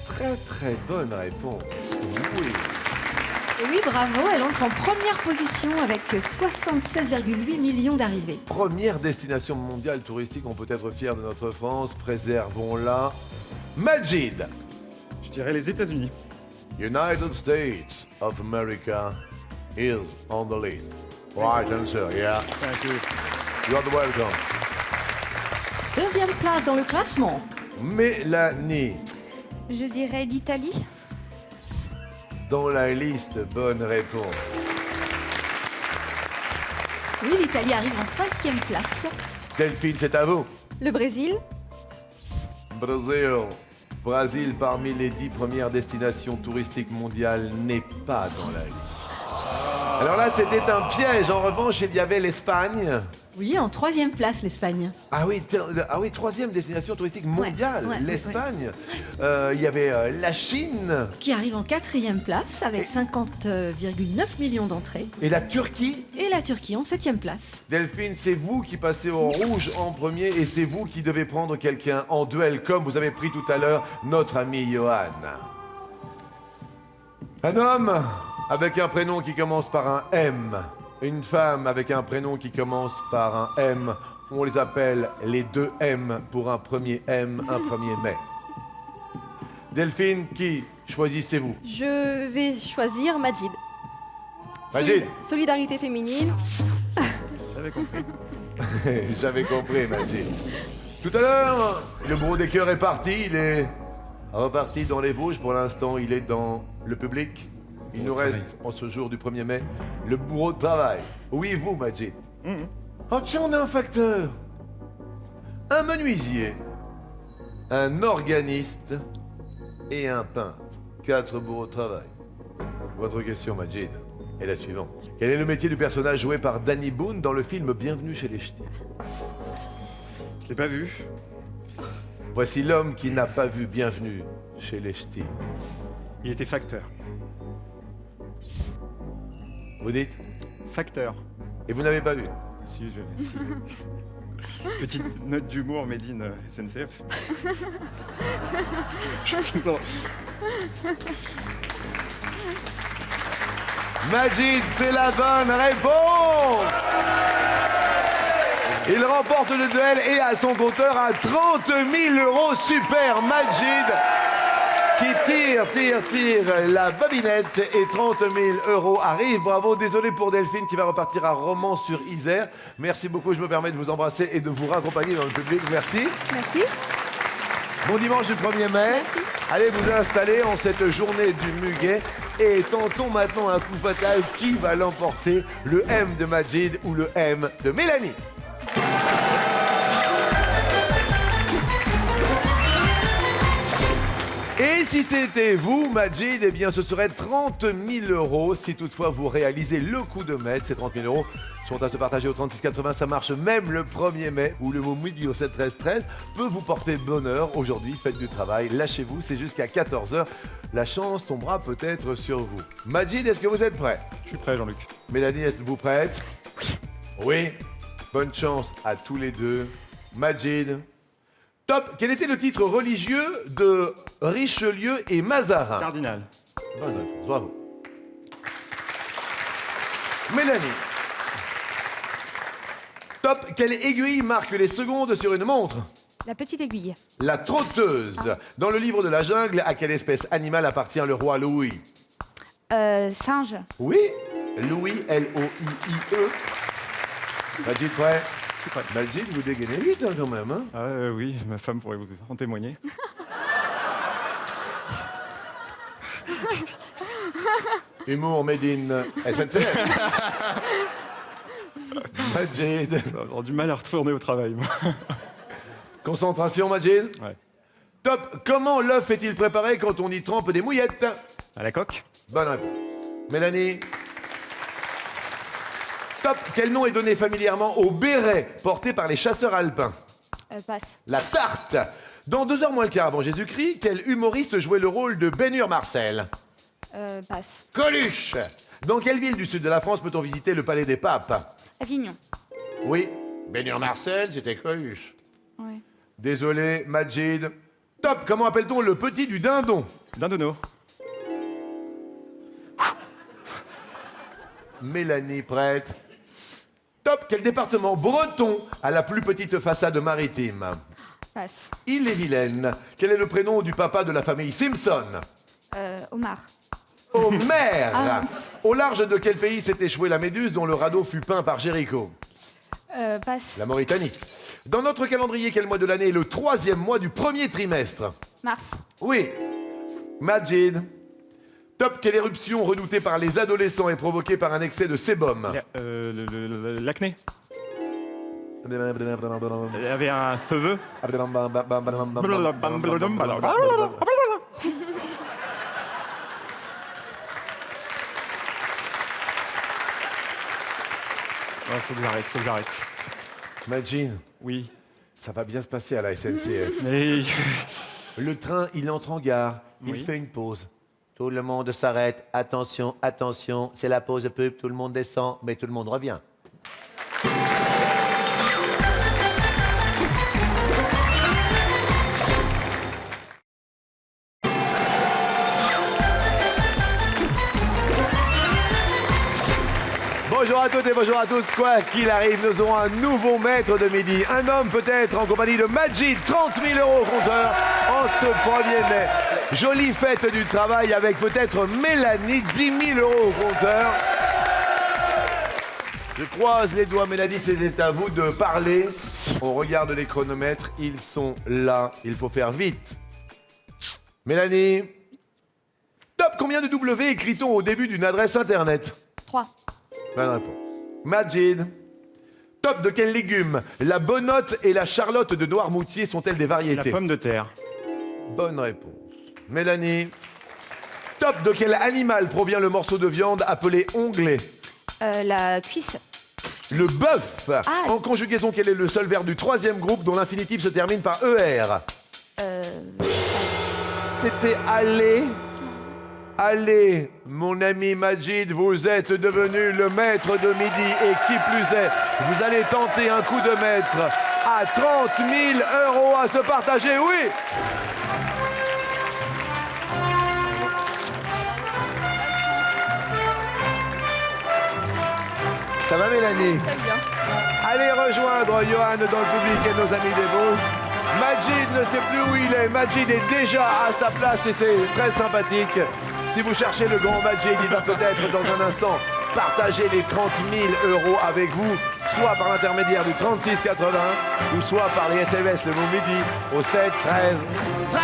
[SPEAKER 1] Très très bonne réponse. Oui.
[SPEAKER 4] Et oui, bravo, elle entre en première position avec 76,8 millions d'arrivées.
[SPEAKER 1] Première destination mondiale touristique, on peut être fier de notre France. Préservons-la. Majid,
[SPEAKER 6] Je dirais les États-Unis.
[SPEAKER 1] United States of America. is on the list. Right answer, yeah.
[SPEAKER 6] Thank you.
[SPEAKER 1] You are welcome.
[SPEAKER 4] Deuxième place dans le classement.
[SPEAKER 1] Mélanie,
[SPEAKER 5] Je dirais l'Italie.
[SPEAKER 1] dans la liste, bonne réponse.
[SPEAKER 4] Oui, l'Italie arrive en 5e place.
[SPEAKER 1] Delphine, c'est à vous.
[SPEAKER 7] Le Brésil.
[SPEAKER 1] Brésil, parmi les 10 premières destinations touristiques mondiales, n'est pas dans la liste. Alors là, c'était un piège. En revanche, il y avait l'Espagne.
[SPEAKER 4] Oui, en 3e place, l'Espagne.
[SPEAKER 1] Ah oui, troisième destination touristique mondiale,
[SPEAKER 4] ouais,
[SPEAKER 1] l'Espagne. Il y avait la Chine
[SPEAKER 4] Qui arrive en 4e place avec 50,9 millions d'entrées.
[SPEAKER 1] et la Turquie.
[SPEAKER 4] Et la Turquie en 7e place.
[SPEAKER 1] Delphine, c'est vous qui passez au rouge en premier et c'est vous qui devez prendre quelqu'un en duel comme vous avez pris tout à l'heure notre ami Johan. Un homme avec un prénom qui commence par un M. Une femme avec un prénom qui commence par un M. On les appelle les 2 M pour un premier M, un premier mai. Delphine, qui choisissez-vous?
[SPEAKER 7] Je vais choisir Majid.
[SPEAKER 1] Majid.
[SPEAKER 7] Solidarité féminine.
[SPEAKER 6] J'avais compris.
[SPEAKER 1] J'avais compris, Majid. Tout à l'heure, le bourreau des cœurs est parti. Il est reparti dans les Vosges. Pour l'instant, il est dans le public. Il nous reste, en ce jour du 1er mai, le bourreau de travail. Oui, vous, Majid. Oh, tiens, on a un facteur. Un menuisier. Un organiste. Et un peintre. 4 bourreaux de travail. Votre question, Majid, est la suivante. Quel est le métier du personnage joué par Danny Boone dans le film Bienvenue chez les Ch'tis?
[SPEAKER 6] Je l'ai pas vu.
[SPEAKER 1] Voici l'homme qui n'a pas vu Bienvenue chez les Ch'tis.
[SPEAKER 6] Il était facteur.
[SPEAKER 1] Vous dites?
[SPEAKER 6] Facteur.
[SPEAKER 1] Et vous n'avez pas vu?
[SPEAKER 6] Si, je si. Petite note d'humour made in SNCF. Je vous en-
[SPEAKER 1] Majid, c'est la bonne réponse! Il remporte le duel et à son compteur à 30 000 €. Super Majid qui tire la bobinette et 30 000 € arrivent. Bravo, désolé pour Delphine qui va repartir à Romans-sur-Isère. Merci beaucoup, je me permets de vous embrasser et de vous raccompagner dans le public. Merci.
[SPEAKER 7] Merci.
[SPEAKER 1] Bon dimanche du 1er mai. Allez vous installer en cette journée du muguet et tentons maintenant un coup fatal. Qui va l'emporter, le M de Majid ou le M de Mélanie? Et si c'était vous, Majid, eh bien ce serait 30 000 € si toutefois vous réalisez le coup de maître. Ces 30 000 € sont à se partager au 36,80. Ça marche même le 1er mai où le mot midi au 7 13 13 peut vous porter bonheur. Aujourd'hui, faites du travail, lâchez-vous, c'est jusqu'à 14 h. La chance tombera peut-être sur vous. Majid, est-ce que vous êtes prêt?
[SPEAKER 6] Je suis prêt, Jean-Luc.
[SPEAKER 1] Mélanie, êtes-vous prête? Oui. Bonne chance à tous les deux. Majid. Top. Quel était le titre religieux de Richelieu et Mazarin?
[SPEAKER 6] Cardinal.
[SPEAKER 1] Bonne réponse, bravo. Mélanie. Top. Quelle aiguille marque les secondes sur une montre?
[SPEAKER 5] La petite aiguille.
[SPEAKER 1] La trotteuse. Dans le livre de la jungle, à quelle espèce animale appartient le roi Louis?
[SPEAKER 5] Singe.
[SPEAKER 1] Oui, Louis, L-O-U-I-E. Majid, prêt?
[SPEAKER 6] Je suis prêt.
[SPEAKER 1] Majid, vous dégainez vite quand même, hein?
[SPEAKER 6] Ah oui, ma femme pourrait vous en témoigner.
[SPEAKER 1] Humour made in SNCF. Majid.
[SPEAKER 6] Je vais avoir du mal à retourner au travail, moi.
[SPEAKER 1] Concentration, Majid.
[SPEAKER 6] Ouais.
[SPEAKER 1] Top. Comment l'œuf est-il préparé quand on y trempe des mouillettes?
[SPEAKER 6] À la coque.
[SPEAKER 1] Bonne réponse. Mélanie. Top. Quel nom est donné familièrement au béret porté par les chasseurs alpins?
[SPEAKER 5] Passe.
[SPEAKER 1] La tarte. Dans 2 heures moins le quart avant Jésus-Christ, quel humoriste jouait le rôle de Ben-Hur Marcel?
[SPEAKER 5] Passe.
[SPEAKER 1] Coluche. Dans quelle ville du sud de la France peut-on visiter le Palais des Papes?
[SPEAKER 5] Avignon.
[SPEAKER 1] Oui, Ben-Hur Marcel, c'était Coluche.
[SPEAKER 5] Ouais.
[SPEAKER 1] Désolé, Majid. Top. Comment appelle-t-on le petit du dindon?
[SPEAKER 6] Dindono.
[SPEAKER 1] Mélanie, prête? Top. Quel département breton a la plus petite façade maritime?
[SPEAKER 5] Passe.
[SPEAKER 1] Ille-et-Vilaine. Quel est le prénom du papa de la famille Simpson?
[SPEAKER 5] Omar.
[SPEAKER 1] Homère. Au large de quel pays s'est échouée la Méduse dont le radeau fut peint par Géricault?
[SPEAKER 5] Passe.
[SPEAKER 1] La Mauritanie. Dans notre calendrier, quel mois de l'année est le 3e mois du premier trimestre?
[SPEAKER 5] Mars.
[SPEAKER 1] Oui. Majid. Top, quelle éruption redoutée par les adolescents et provoquée par un excès de sébum?
[SPEAKER 6] L'acné. Il y avait un feu. Faut que j'arrête.
[SPEAKER 1] Majid,
[SPEAKER 6] Oui.
[SPEAKER 1] ça va bien se passer à la SNCF.
[SPEAKER 6] Mais...
[SPEAKER 1] Le train, il entre en gare. Il
[SPEAKER 6] Oui.
[SPEAKER 1] fait une pause. Tout le monde s'arrête. Attention, attention. C'est la pause pub. Tout le monde descend, mais tout le monde revient. Bonjour à toutes et bonjour à tous. Quoi qu'il arrive, nous aurons un nouveau maître de midi. Un homme peut-être en compagnie de Majid, 30 000 € au compteur en ce 1er mai. Jolie fête du travail avec peut-être Mélanie, 10 000 € au compteur. Je croise les doigts, Mélanie, c'est à vous de parler. On regarde les chronomètres, ils sont là. Il faut faire vite. Mélanie. Top, combien de W écrit-on au début d'une adresse internet?
[SPEAKER 5] 3.
[SPEAKER 1] Bonne réponse. Majid. Top, de quel légume la bonotte et la charlotte de Noirmoutier sont-elles des
[SPEAKER 6] La
[SPEAKER 1] variétés?
[SPEAKER 6] pomme de terre.
[SPEAKER 1] Bonne réponse. Mélanie. Top, de quel animal provient le morceau de viande appelé onglet?
[SPEAKER 5] La cuisse.
[SPEAKER 1] Le bœuf.
[SPEAKER 5] Ah.
[SPEAKER 1] En conjugaison, quel est le seul verbe du 3e groupe dont l'infinitif se termine par ER? C'était aller. Allez, mon ami Majid, vous êtes devenu le maître de midi et qui plus est, vous allez tenter un coup de maître à 30 000 € à se partager, oui. Ça va Mélanie?
[SPEAKER 5] Très bien.
[SPEAKER 1] Allez rejoindre Johan dans le public et nos amis des Vosges. Majid ne sait plus où il est. Majid est déjà à sa place et c'est très sympathique. Si vous cherchez le grand Majid, il va peut-être dans un instant partager les 30 000 € avec vous, soit par l'intermédiaire du 3680 ou soit par les SMS le mot midi au 7 13 13.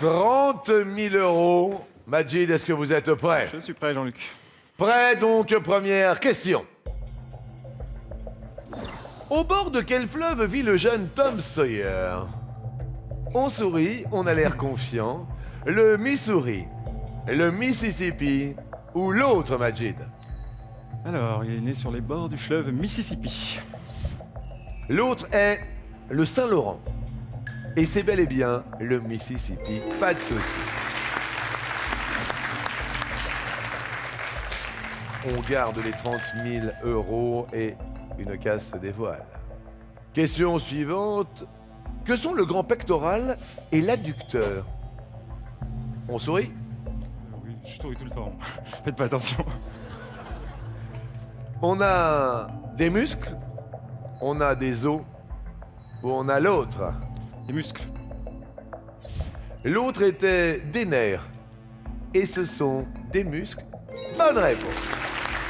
[SPEAKER 1] 30 000 €. Majid, est-ce que vous êtes prêt?
[SPEAKER 6] Je suis prêt, Jean-Luc.
[SPEAKER 1] Prêt, donc, première question. Au bord de quel fleuve vit le jeune Tom Sawyer? On sourit, on a l'air confiant. Le Missouri, le Mississippi ou l'autre, Majid?
[SPEAKER 6] Alors, il est né sur les bords du fleuve Mississippi.
[SPEAKER 1] L'autre est le Saint-Laurent. Et c'est bel et bien le Mississippi, pas de souci. On garde les 30 000 € et une case se dévoile. Question suivante. Que sont le grand pectoral et l'adducteur? On sourit?
[SPEAKER 6] Oui, je souris tout le temps. Faites pas attention.
[SPEAKER 1] On a des muscles, on a des os, ou on a l'autre.
[SPEAKER 6] Les muscles.
[SPEAKER 1] L'autre était des nerfs. Et ce sont des muscles. Bonne réponse.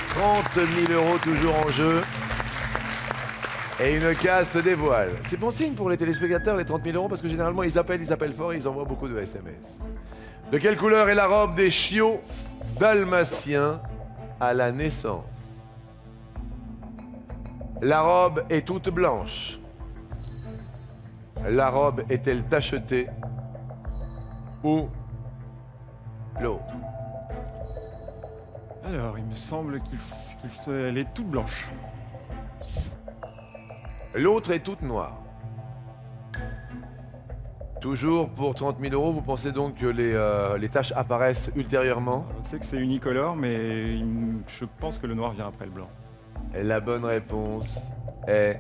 [SPEAKER 1] 30 000 € toujours en jeu. Et une case se dévoile. C'est bon signe pour les téléspectateurs, les 30 000 €, parce que généralement, ils appellent fort et ils envoient beaucoup de SMS. De quelle couleur est la robe des chiots dalmatiens à la naissance? La robe est toute blanche. La robe est-elle tachetée? Ou l'autre?
[SPEAKER 6] Alors, il me semble qu'elle est toute blanche.
[SPEAKER 1] L'autre est toute noire. Toujours pour 30 000 €, vous pensez donc que les taches apparaissent ultérieurement?
[SPEAKER 6] Je sais que c'est unicolore, mais je pense que le noir vient après le blanc.
[SPEAKER 1] Et la bonne réponse est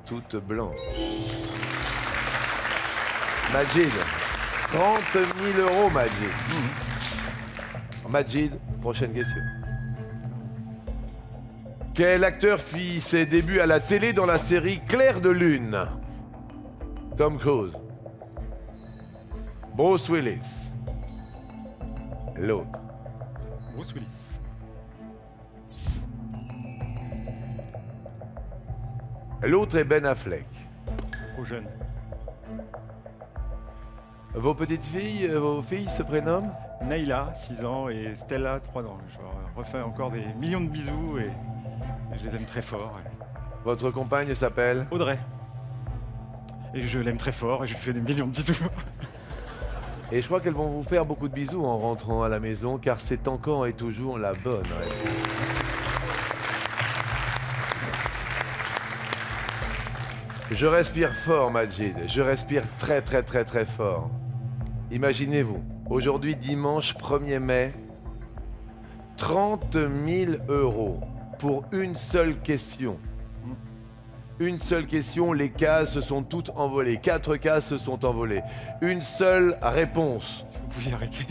[SPEAKER 1] toute blanche. Majid, 30 000 €, Majid. Majid, prochaine question. Quel acteur fit ses débuts à la télé dans la série Clair de Lune? Tom Cruise. Bruce Willis. L'autre.
[SPEAKER 6] Bruce Willis.
[SPEAKER 1] L'autre est Ben Affleck.
[SPEAKER 6] Trop jeune.
[SPEAKER 1] Vos petites filles, vos filles se prénomment?
[SPEAKER 6] Naïla, 6 ans, et Stella, 3 ans. Je leur refais encore des millions de bisous et je les aime très fort.
[SPEAKER 1] Votre compagne s'appelle?
[SPEAKER 6] Audrey. Et je l'aime très fort et je lui fais des millions de bisous.
[SPEAKER 1] Et je crois qu'elles vont vous faire beaucoup de bisous en rentrant à la maison, car c'est encore et toujours la bonne réponse. Je respire fort, Majid. Je respire très très très très fort. Imaginez-vous, aujourd'hui dimanche 1er mai, 30 000 € pour une seule question. Une seule question, les cases se sont toutes envolées. 4 cases se sont envolées. Une seule réponse.
[SPEAKER 6] Vous pouvez arrêter.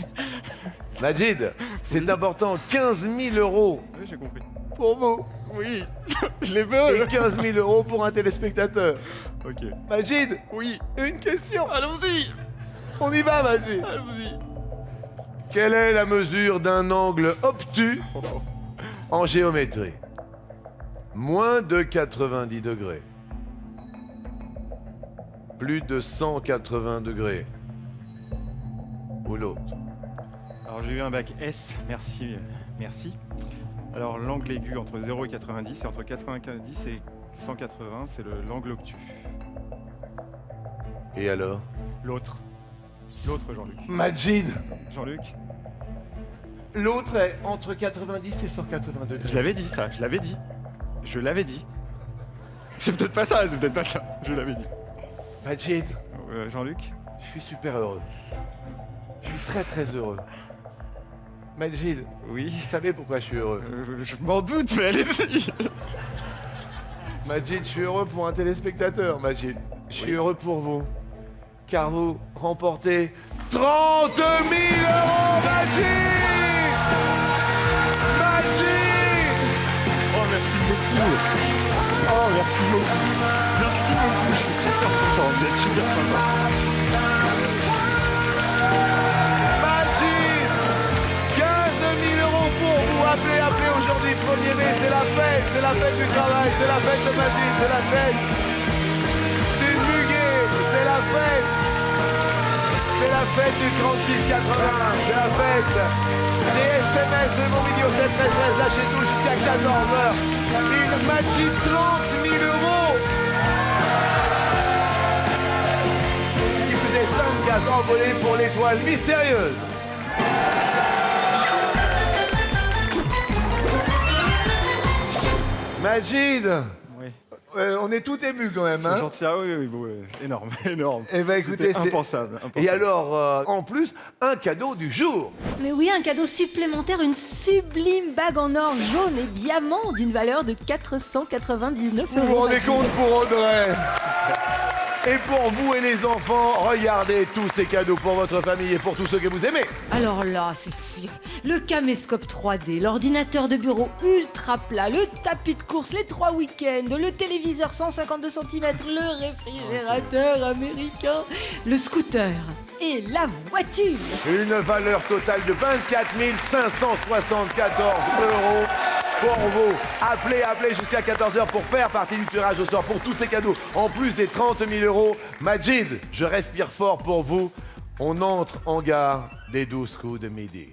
[SPEAKER 1] Majid, c'est important, 15 000 €
[SPEAKER 6] Oui, j'ai compris.
[SPEAKER 1] pour vous.
[SPEAKER 6] Oui, je les
[SPEAKER 1] Et
[SPEAKER 6] veux.
[SPEAKER 1] 15 000 € pour un téléspectateur.
[SPEAKER 6] Ok.
[SPEAKER 1] Majid,
[SPEAKER 6] Oui,
[SPEAKER 1] une question.
[SPEAKER 6] allons-y.
[SPEAKER 1] On y va, Majid.
[SPEAKER 6] Allons-y.
[SPEAKER 1] Quelle est la mesure d'un angle obtus en géométrie? Moins de 90 degrés. Plus de 180 degrés. Ou l'autre.
[SPEAKER 6] Alors j'ai eu un bac S, merci, merci. Alors l'angle aigu entre 0 et 90, et entre 90 et 180, c'est l'angle obtus.
[SPEAKER 1] Et alors?
[SPEAKER 6] L'autre. L'autre, Jean-Luc.
[SPEAKER 1] Majid,
[SPEAKER 6] Jean-Luc,
[SPEAKER 1] l'autre est entre 90 et 180 degrés.
[SPEAKER 6] je l'avais dit ça, je l'avais dit. Je l'avais dit. C'est peut-être pas ça, c'est peut-être pas ça. Je l'avais dit.
[SPEAKER 1] Majid,
[SPEAKER 6] Jean-Luc,
[SPEAKER 1] je suis super heureux. Je suis très très heureux. Majid,
[SPEAKER 6] oui.
[SPEAKER 1] vous savez pourquoi je suis heureux?
[SPEAKER 6] Je m'en doute, mais allez-y.
[SPEAKER 1] Majid, je suis heureux pour un téléspectateur, Majid. Je suis
[SPEAKER 6] Oui.
[SPEAKER 1] heureux pour vous. Car vous remportez 30 000 €, Majid! Majid!
[SPEAKER 6] Oh, merci beaucoup. Oh, merci beaucoup. Merci beaucoup. Je suis super content. Vous êtes super sympa.
[SPEAKER 1] Majid! 15 000 € pour vous. Appelez, appelez aujourd'hui, 1er mai, c'est la fête du travail, c'est la fête de Majid, c'est la fête du muguet, c'est la fête. C'est la fête du 36-80, c'est la fête des SMS de mon vidéo 713, lâchez tout jusqu'à 14h. Une Majid 30 000 €. Il faisait 5 gaz envolés pour l'étoile mystérieuse. Majid,
[SPEAKER 6] Oui.
[SPEAKER 1] on est tout ému quand même,
[SPEAKER 6] C'est
[SPEAKER 1] hein?
[SPEAKER 6] gentil. Ah oui, oui, bon, énorme, énorme.
[SPEAKER 1] Eh ben, écoutez,
[SPEAKER 6] C'était
[SPEAKER 1] c'est-
[SPEAKER 6] impensable.
[SPEAKER 1] Et alors, en plus, un cadeau du jour.
[SPEAKER 4] Mais oui, un cadeau supplémentaire, une sublime bague en or jaune et diamant d'une valeur de 499
[SPEAKER 1] Vous vous
[SPEAKER 4] €.
[SPEAKER 1] rendez compte pour Audrey? Et pour vous et les enfants, regardez tous ces cadeaux pour votre famille et pour tous ceux que vous aimez.
[SPEAKER 4] Alors là, c'est fou. Le caméscope 3D, l'ordinateur de bureau ultra plat, le tapis de course, les 3 week-ends, le téléviseur 152 cm, le réfrigérateur américain, le scooter et la voiture.
[SPEAKER 1] Une valeur totale de 24 574 € pour vous. Appelez, appelez jusqu'à 14h pour faire partie du tirage au sort pour tous ces cadeaux. En plus des 30 000 €. Majid, je respire fort pour vous. On entre en gare des 12 coups de midi.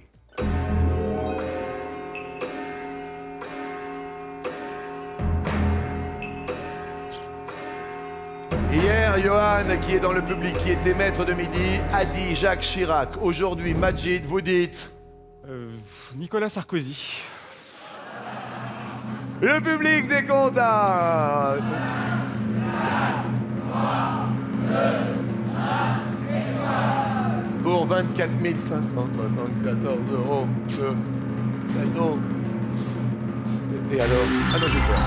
[SPEAKER 1] Hier, Johan, qui est dans le public, qui était maître de midi, a dit Jacques Chirac. Aujourd'hui, Majid, vous dites...
[SPEAKER 6] Nicolas Sarkozy.
[SPEAKER 1] Le public des comptes. Pour 24 574 € de cadeau. Et alors? Ah non, j'ai peur.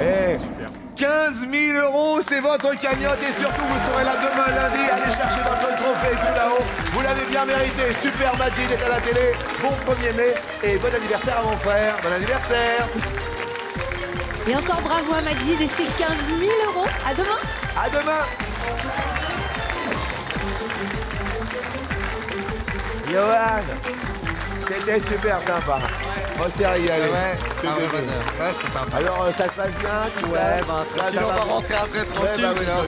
[SPEAKER 1] Eh,
[SPEAKER 6] Super.
[SPEAKER 1] 15 000 euros, c'est votre cagnotte et surtout vous serez là demain lundi. Allez chercher votre trophée tout là-haut. Vous l'avez bien mérité. Super Majid est à la télé. Bon 1er mai et bon anniversaire à mon frère. Bon anniversaire.
[SPEAKER 4] Et encore bravo à Majid et ses 15 000 euros. À demain.
[SPEAKER 1] À demain. Johan, c'était super sympa. On s'est régalé.
[SPEAKER 8] Ouais,
[SPEAKER 1] C'est
[SPEAKER 8] un
[SPEAKER 1] de-
[SPEAKER 8] bonheur. Ouais, c'est sympa.
[SPEAKER 1] Alors ça se passe bien, tu vois.
[SPEAKER 8] Ouais, ben, tranquille, on va rentrer après, tranquille.
[SPEAKER 1] Ouais, bah oui.